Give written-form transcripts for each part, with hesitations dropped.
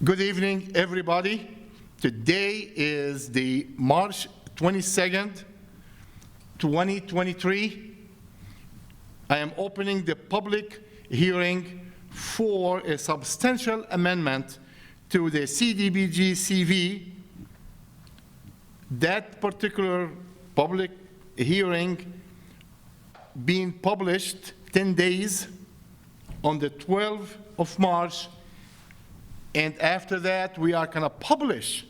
Good evening, everybody. Today is the March 22nd, 2023. I am opening the public hearing for a substantial amendment to the CDBG CV. That particular public hearing being published 10 days on the 12th of March. And after that, we are going to publish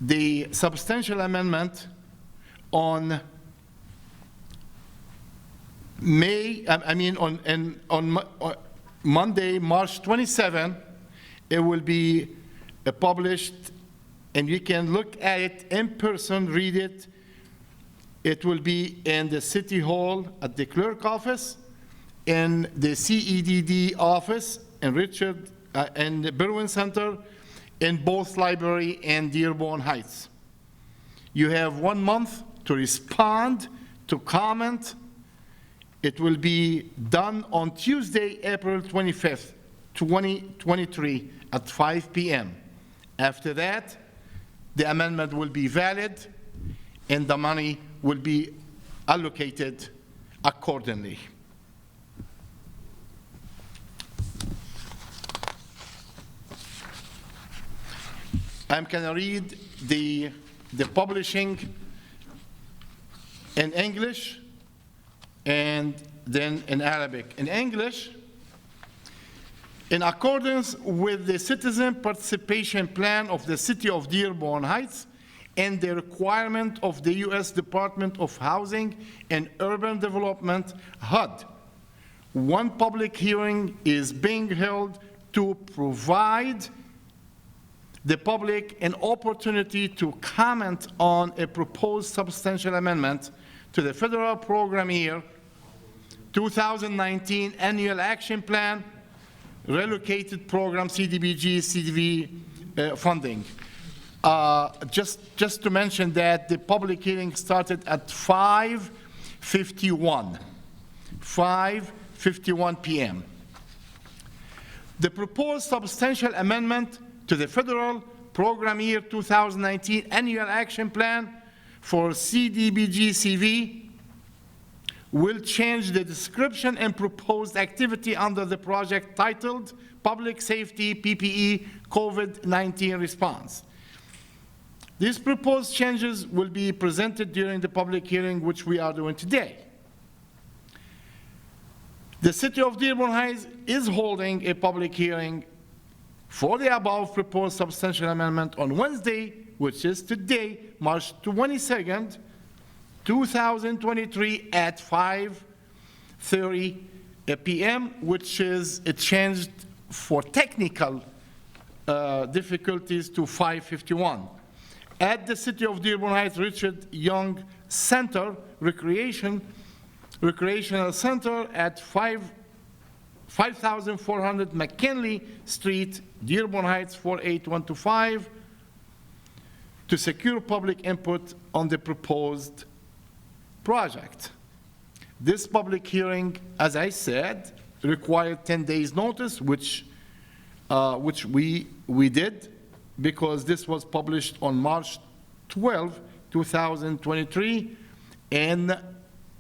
the substantial amendment on Monday, March 27. It will be published, and you can look at it in person, read it. It will be in the City Hall at the clerk office, in the CEDD office, and the Berwyn Center, in both library and Dearborn Heights. You have 1 month to respond, to comment. It will be done on Tuesday, April 25th, 2023 at 5 p.m. After that, the amendment will be valid and the money will be allocated accordingly. I'm going to read the publishing in English and then in Arabic. In English, in accordance with the Citizen Participation Plan of the City of Dearborn Heights and the requirement of the U.S. Department of Housing and Urban Development, HUD, one public hearing is being held to provide the public an opportunity to comment on a proposed substantial amendment to the federal program year 2019 annual action plan, relocated program CDBG, CV funding. Just to mention that the public hearing started at 5:51 p.m. The proposed substantial amendment to the federal program year 2019 annual action plan for CDBG CV will change the description and proposed activity under the project titled Public Safety PPE COVID-19 Response. These proposed changes will be presented during the public hearing, which we are doing today. The City of Dearborn Heights is holding a public hearing for the above proposed substantial amendment on Wednesday, which is today, March 22nd, 2023 at 5:30 p.m., which is it changed for technical difficulties to 5:51. At the City of Dearborn Heights Richard Young Center, Recreational Center at 5400 McKinley Street, Dearborn Heights 48125, to secure public input on the proposed project. This public hearing, as I said, required 10 days notice, which we did, because this was published on March 12, 2023, in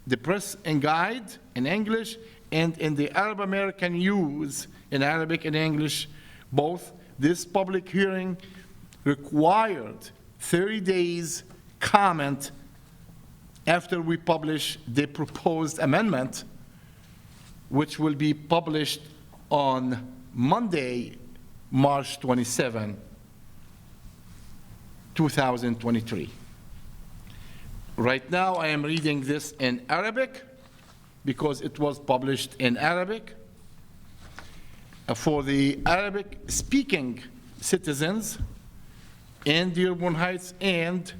the Press and Guide in English and in the Arab American News in Arabic and English, both. This public hearing required 30 days comment after we publish the proposed amendment, which will be published on Monday, March 27, 2023. Right now, I am reading this in Arabic because it was published in Arabic. For the Arabic-speaking citizens in Dearborn Heights and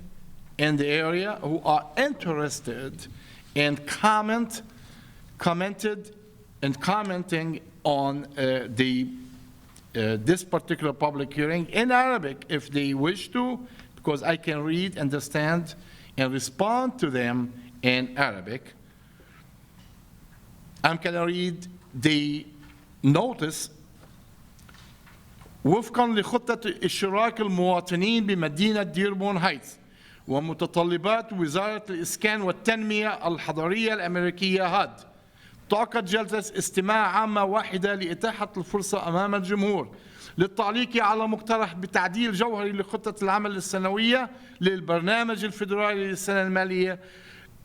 in the area who are interested in commenting on this particular public hearing in Arabic, if they wish to, because I can read, understand, and respond to them in Arabic. I'm going to read the notice وفقا لخطة اشتراك المواطنين بمدينة ديربون هايتس ومتطلبات وزارة الإسكان والتنمية الحضرية الأمريكية هاد، تعقد جلسة استماع عامة واحدة لإتاحة الفرصة أمام الجمهور للتعليق على مقترح بتعديل جوهري لخطة العمل السنوية للبرنامج الفيدرالي للسنة المالية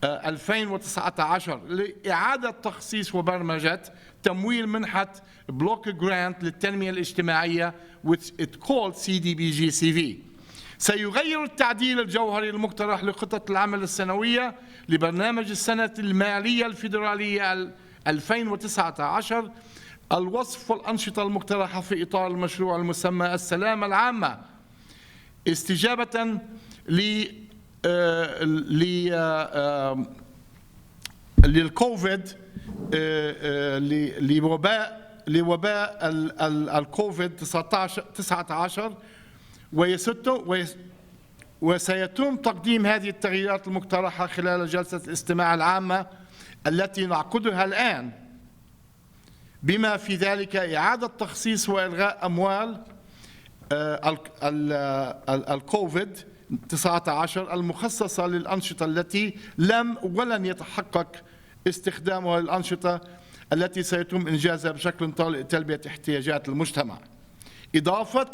2019 لإعادة تخصيص وبرمجة تمويل منحة بلوك جرانت للتنمية الاجتماعية which it called CDBG CV. سيغير التعديل الجوهري المقترح لخطة العمل السنوية لبرنامج السنة المالية الفيدرالية 2019 الوصف والأنشطة المقترحة في إطار المشروع المسمى السلامة العامة استجابة للكوفيد لوباء الكوفيد 19 وسيتم تقديم هذه التغييرات المقترحة خلال جلسة الاستماع العامة التي نعقدها الآن، بما في ذلك إعادة تخصيص وإلغاء أموال الكوفيد 19 المخصصة للأنشطة التي لم ولن يتحقق استخدامها للأنشطة التي سيتم إنجازها بشكل طارئ لتلبية احتياجات المجتمع. إضافة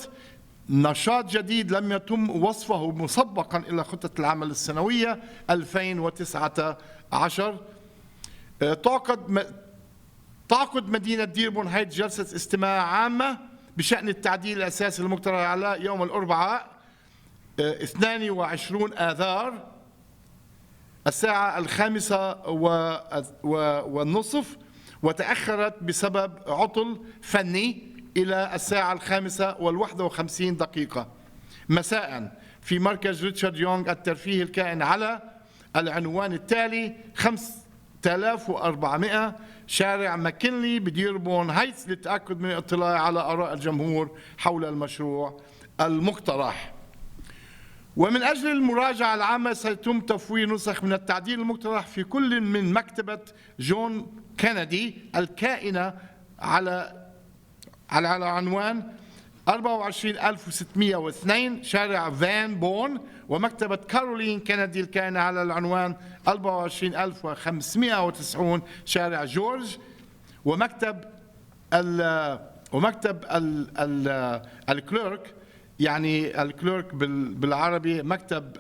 نشاط جديد لم يتم وصفه مسبقا إلى خطة العمل السنوية 2019. تعقد مدينة ديربون هايتس جلسة استماع عامة بشأن التعديل الأساسي المقترح على يوم الأربعاء 22 آذار الساعة 5:30 وتأخرت بسبب عطل فني إلى الساعة 5:51 مساء في مركز ريتشارد يونغ الترفيهي الكائن على العنوان التالي 5400 شارع ماكنلي بديربون هايتس للتأكد من الاطلاع على آراء الجمهور حول المشروع المقترح. ومن أجل المراجعة العامة سيتم تفوير نسخ من التعديل المقترح في كل من مكتبة جون كينيدي الكائنة على عنوان 24602 شارع فان بون، ومكتبة كارولين كينيدي الكائنة على العنوان 24590 شارع جورج، ومكتب الكليرك، يعني الكليرك بالعربي مكتب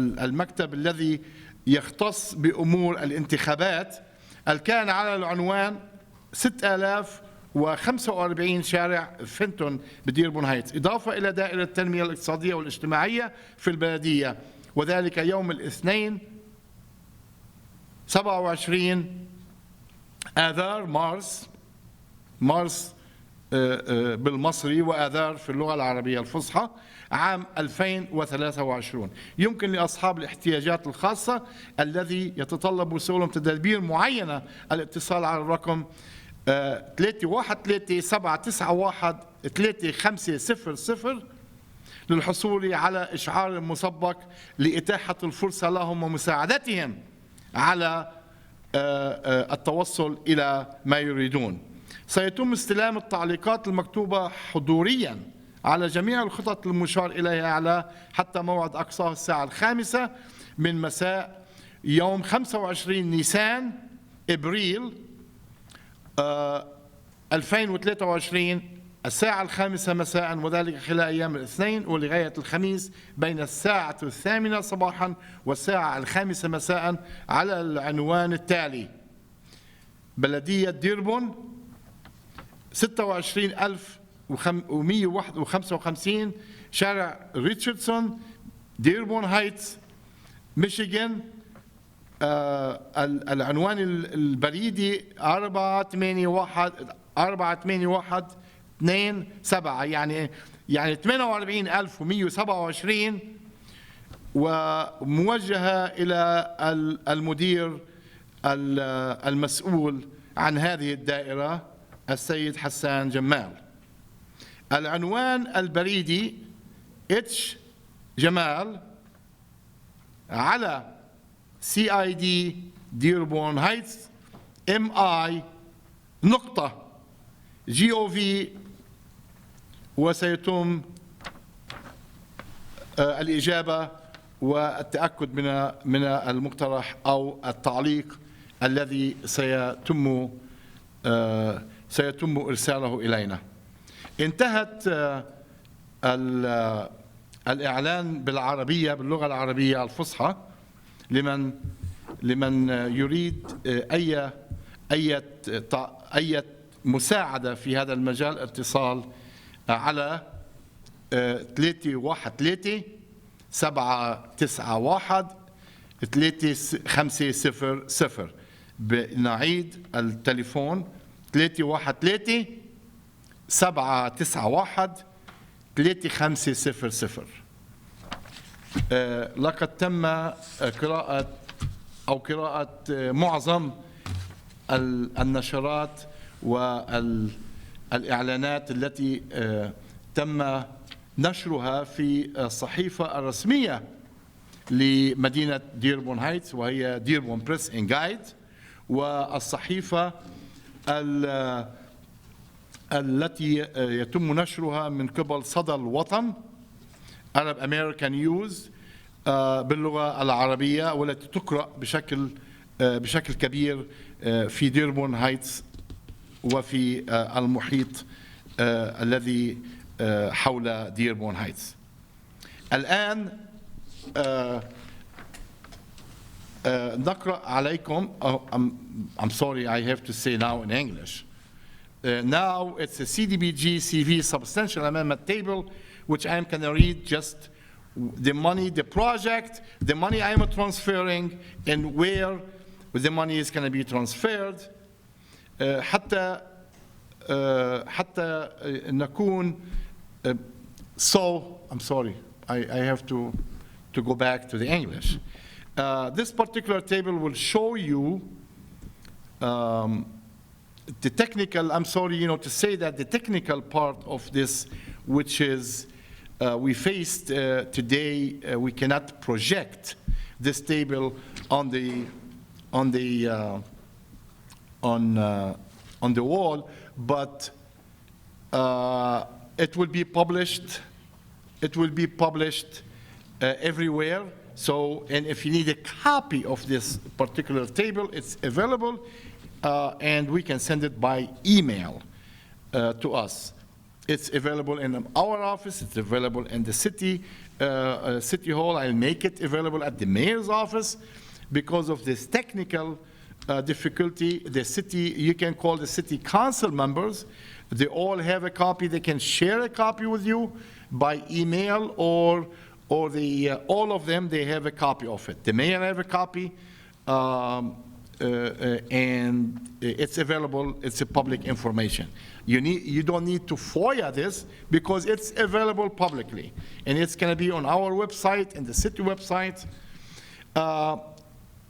المكتب الذي يختص بأمور الانتخابات الكائن على العنوان 6045 شارع فينتون بديربون هايتس، إضافة إلى دائرة التنمية الاقتصادية والاجتماعية في البلدية، وذلك يوم الاثنين 27 آذار مارس بالمصري وآذار في اللغة العربية الفصحى عام 2023. يمكن لأصحاب الاحتياجات الخاصة الذي يتطلب وصولهم تدابير معينة الاتصال على الرقم 3137913500 للحصول على إشعار مسبق لإتاحة الفرصة لهم ومساعدتهم على التوصل إلى ما يريدون. سيتم استلام التعليقات المكتوبة حضورياً على جميع الخطط المشار إليها على حتى موعد أقصاه الساعة 5 من مساء يوم 25 نيسان إبريل 2023 الساعة 5 مساء، وذلك خلال أيام الاثنين ولغاية الخميس بين الساعة 8 صباحا والساعة 5 مساء على العنوان التالي: بلدية ديربون 26155 شارع ريتشاردسون ديربون هايتس ميشيغان، العنوان البريدي 48127 يعني 48127 وموجهة إلى المدير المسؤول عن هذه الدائرة السيد حسان جمال. العنوان البريدي اتش جمال على CID ديربون هايتس MI نقطة gov وسيتم الإجابة والتأكد من المقترح أو التعليق الذي سيتم إرساله إلينا. انتهت الإعلان باللغة العربية الفصحى لمن يريد أي مساعدة في هذا المجال اتصال على 313-791-3500. نعيد التليفون 313-791-3500. لقد تم قراءة معظم النشرات والإعلانات التي تم نشرها في الصحيفة الرسمية لمدينة ديربون هايتس وهي ديربون بريس اند جايد، والصحيفة التي يتم نشرها من قبل صدى الوطن Arab American News باللغة العربية، والتي تقرأ بشكل كبير في ديربون هايتس وفي المحيط الذي حول ديربون هايتس. الآن نقرأ عليكم. I'm sorry, I have to say now in English. Now it's a CDBG CV substantial amendment table, which I'm going to read just the money, the project, the money I'm transferring, and where the money is going to be transferred. حتى نكون so I'm sorry, I have to go back to the English. This particular table will show you the technical, I'm sorry, to say that the technical part of this, which is we faced today, we cannot project this table on the wall, but it will be published. It will be published everywhere. So, and if you need a copy of this particular table, it's available, and we can send it by email to us. It's available in our office. It's available in the city hall. I'll make it available at the mayor's office. Because of this technical difficulty, the city, you can call the city council members. They all have a copy. They can share a copy with you by email, or all of them, they have a copy of it. The mayor have a copy, and it's available. It's a public information. You don't need to FOIA this because it's available publicly, and it's going to be on our website and the city website.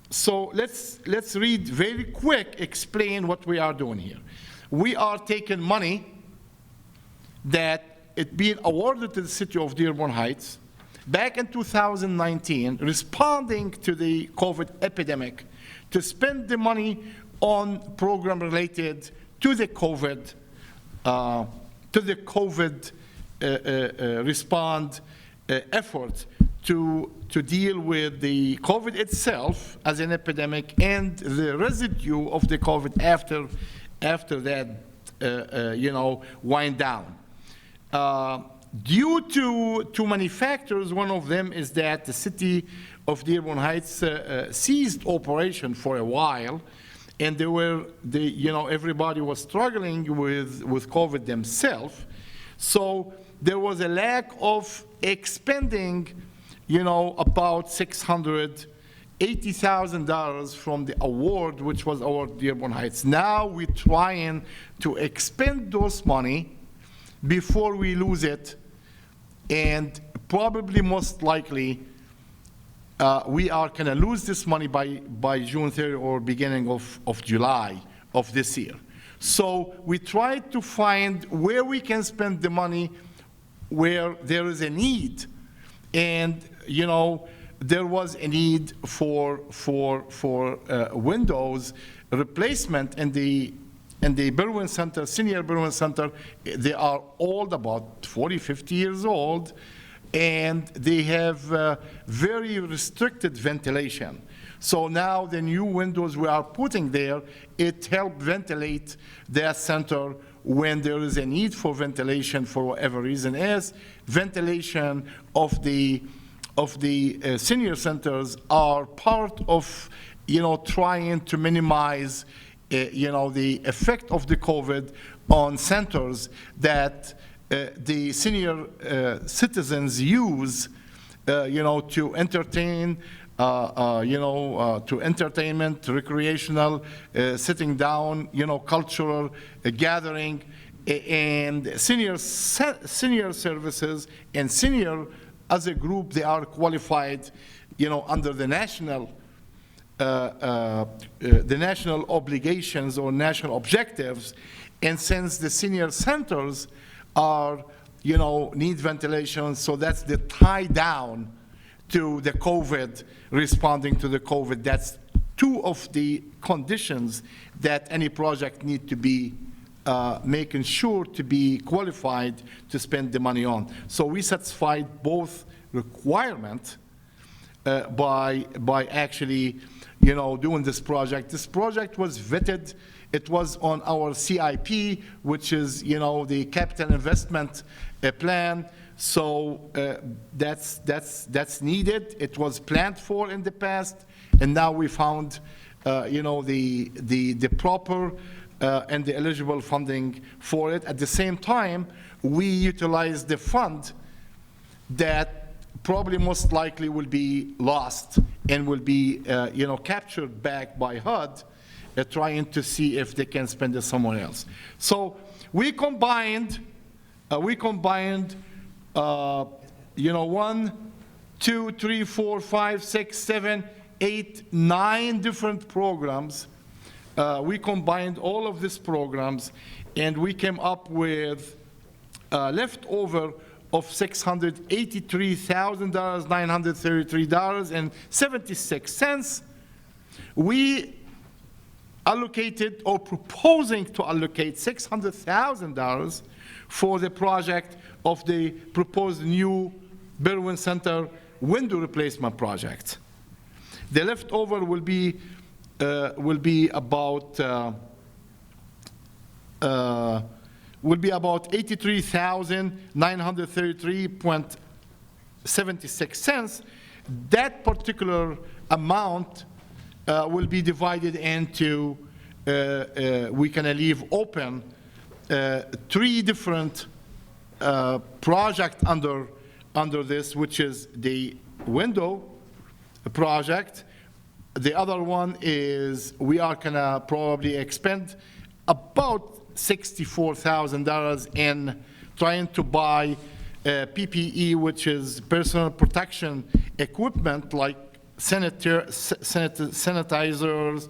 So let's read very quick, explain what we are doing here. We are taking money that it being awarded to the city of Dearborn Heights back in 2019, responding to the COVID epidemic, to spend the money on program related to the COVID, respond effort to deal with the COVID itself as an epidemic and the residue of the COVID after that, wind down. Due to many factors, one of them is that the city of Dearborn Heights ceased operation for a while, and everybody was struggling with COVID themselves. So there was a lack of expending, about $680,000 from the award, which was our Dearborn Heights. Now we're trying to expend those money before we lose it, and probably most likely we are going to lose this money by June 30 or beginning of July of this year. So we try to find where we can spend the money where there is a need, and there was a need for windows replacement in the and the Berwyn Center, senior Berwyn Center, they are old, about 40, 50 years old, and they have very restricted ventilation. So now the new windows we are putting there, it helps ventilate that center when there is a need for ventilation for whatever reason is. Ventilation of the senior centers are part of, trying to minimize, the effect of the COVID on centers that the senior citizens use, to entertain, to entertainment, recreational, sitting down, cultural gathering, and senior services and senior as a group, they are qualified, under the national obligations or national objectives. And since the senior centers are, need ventilation, so that's the tie down to the COVID, responding to the COVID. That's two of the conditions that any project need to be making sure to be qualified to spend the money on. So we satisfied both requirements by actually, doing this project. This project was vetted. It was on our CIP, which is, the capital investment plan. So that's needed. It was planned for in the past, and now we found, the proper and the eligible funding for it. At the same time, we utilize the fund that probably most likely will be lost and will be, captured back by HUD, trying to see if they can spend it somewhere else. So we combined, 1, 2, 3, 4, 5, 6, 7, 8, 9 different programs. We combined all of these programs, and we came up with leftover of $683,933.76. We allocated or proposing to allocate $600,000 for the project of the proposed new Berwyn Center window replacement project. The leftover will be about $83,933.76. That particular amount will be divided into, we can leave open 3 different projects under this, which is the window project. The other one is we are gonna probably expend about $64,000 in trying to buy PPE, which is personal protection equipment like sanitizers,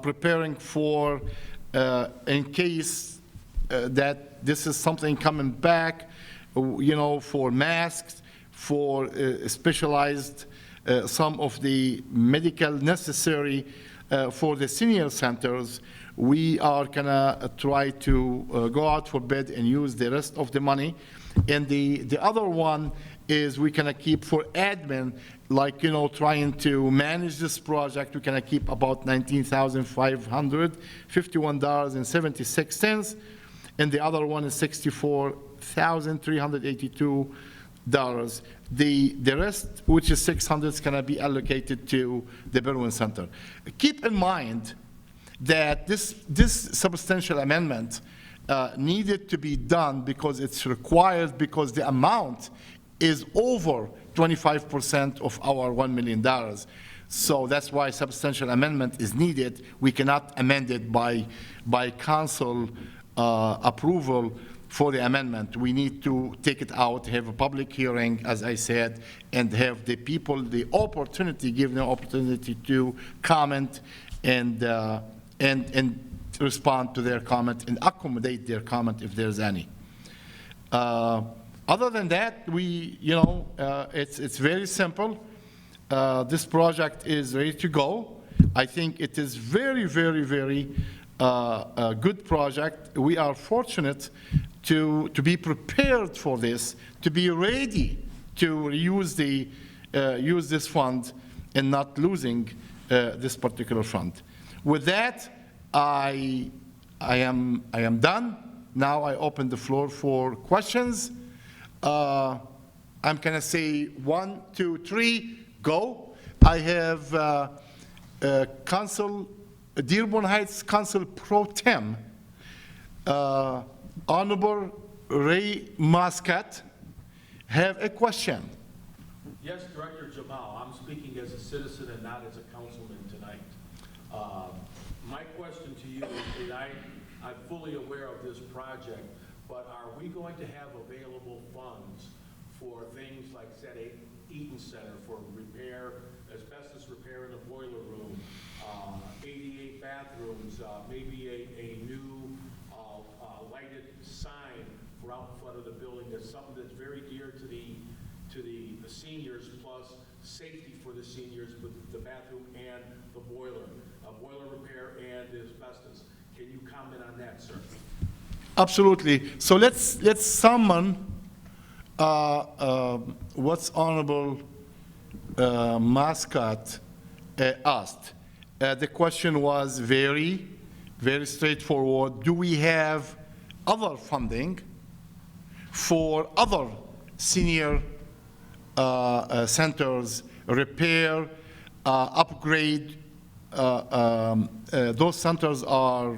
preparing for, in case that this is something coming back, for masks, for specialized, some of the medical necessary for the senior centers. We are gonna try to go out for bid and use the rest of the money. And the other one is we gonna keep for admin, like, trying to manage this project. We gonna keep about $19,551.76, and the other one is $64,382. The rest, which is $600, is gonna be allocated to the Berwyn Center. Keep in mind that this substantial amendment needed to be done because it's required, because the amount is over 25% of our $1 million. So that's why substantial amendment is needed. We cannot amend it by council approval for the amendment. We need to take it out, have a public hearing, as I said, and have the people the opportunity, give them opportunity to comment and respond to their comment and accommodate their comment if there's any. Other than that, we, it's very simple. This project is ready to go. I think it is very, very, very a good project. We are fortunate to be prepared for this, to be ready to use this fund and not losing this particular fund. With that, I am done. Now I open the floor for questions. I'm gonna say 1, 2, 3, go. I have Dearborn Heights Council Pro Tem, Honorable Ray Muscat, have a question. Yes, Director Jamal, I'm speaking as a citizen and not as a councilman tonight. My question to you is that I'm fully aware of this project, but are we going to have available funds for things like, say, Eaton Center for repair, asbestos repair in the boiler room, 88 bathrooms, maybe a new lighted sign for out in front of the building? That's something that's very dear to the seniors, plus safety for the seniors with the bathroom and the boiler repair and the asbestos. Can you comment on that, sir? Absolutely. So let's summon what's Honorable Muscat asked. The question was very, very straightforward. Do we have other funding for other senior centers, repair, upgrade? Those centers are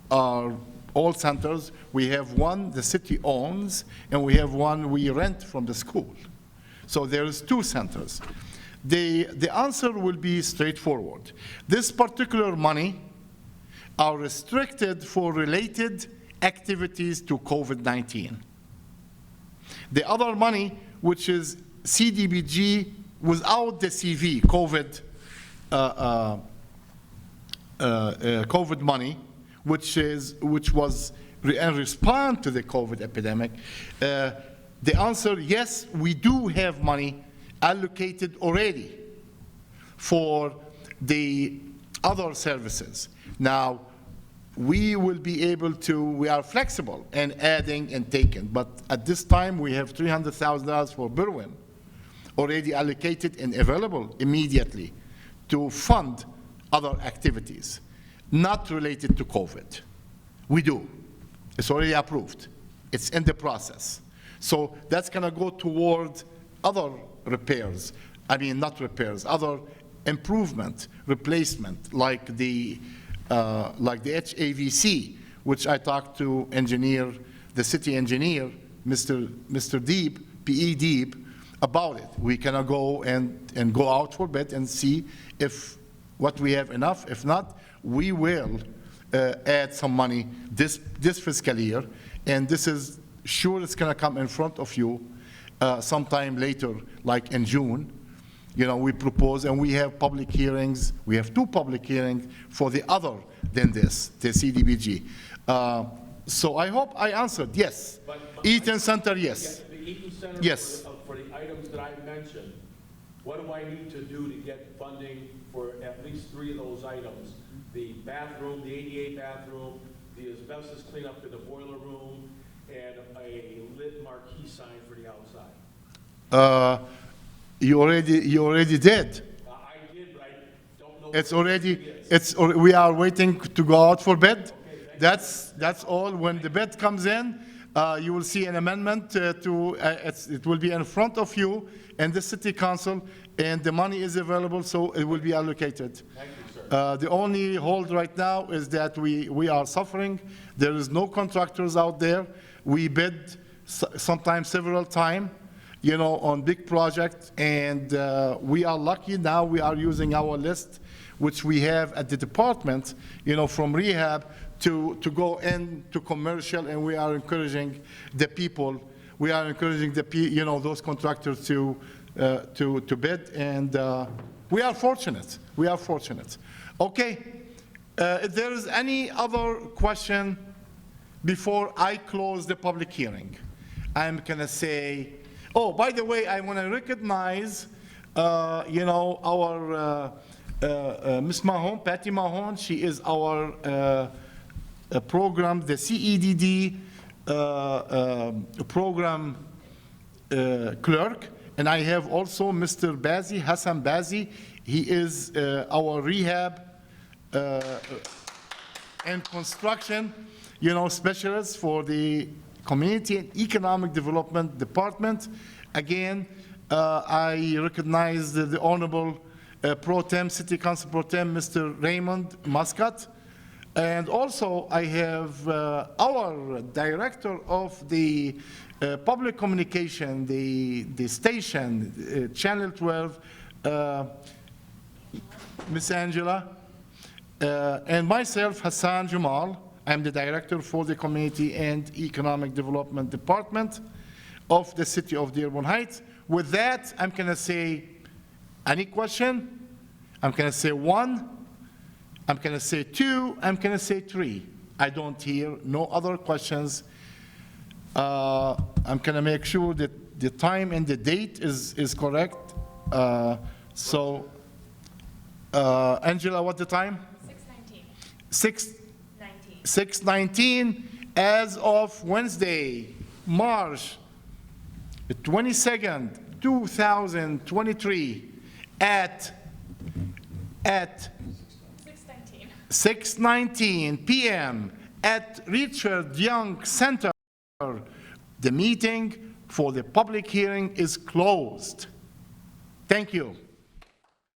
all centers. We have one the city owns, and we have one we rent from the school. So there's 2 centers. The answer will be straightforward. This particular money are restricted for related activities to COVID-19. The other money, which is CDBG without the CV, COVID money, which was in response to the COVID epidemic, the answer, yes, we do have money allocated already for the other services. Now, we will be able to, we are flexible in adding and taking, but at this time we have $300,000 for Berwyn already allocated and available immediately to fund other activities not related to COVID. We do. It's already approved. It's in the process. So that's gonna go toward other repairs. I mean, not repairs, other improvement, replacement, like the HAVC, which I talked to the city engineer, Mr. Deep, P.E. Deep, about it. We cannot go and go out for bid and see if what we have enough. If not, we will add some money this fiscal year, and this is sure it's gonna come in front of you sometime later, like in June. You know, we propose, and we have public hearings. We have 2 public hearings for the other than this, the CDBG. So I hope I answered, yes. But Eaton Center, yes. Yeah, the Eaton Center, yes. for the items that I mentioned, what do I need to do to get funding for at least 3 of those items? The bathroom, the 88 bathroom, the asbestos cleanup in the boiler room, and a lit marquee sign for the outside. You already did. I did, but I don't know. It's already, we are waiting to go out for bid. Okay, That's all. When the bid comes in, you will see an amendment it will be in front of you and the city council, and the money is available, so it will be allocated. Thank you, sir. The only hold right now is that we are suffering. There is no contractors out there. We bid sometimes several times, you know, on big projects, and we are lucky now. We are using our list, which we have at the department, you know, from rehab to go into commercial, and we are encouraging the people. We are encouraging you know, those contractors to bid, and we are fortunate. We are fortunate. Okay, if there is any other question before I close the public hearing, I'm gonna say, oh, by the way, I wanna recognize, you know, our Ms. Mahon, Patty Mahon, she is our program, the CEDD program clerk. And I have also Mr. Bazi, Hassan Bazi. He is our rehab and construction, specialist for the Community and Economic Development Department. Again, I recognize the Honorable City Council Pro Tem, Mr. Raymond Muscat. And also, I have our Director of the Public Communication, the station, Channel 12, Ms. Angela, and myself, Hassan Jamal. I'm the Director for the Community and Economic Development Department of the City of Dearborn Heights. With that, I'm going to say, any question? I'm going to say 1. I'm going to say 2. I'm going to say 3. I don't hear no other questions. I'm going to make sure that the time and the date is correct. Angela, what the time? 6:19. 6:19 as of Wednesday, March 22nd, 2023 at 6:19 p.m. at Richard Young Center. The meeting for the public hearing is closed. Thank you.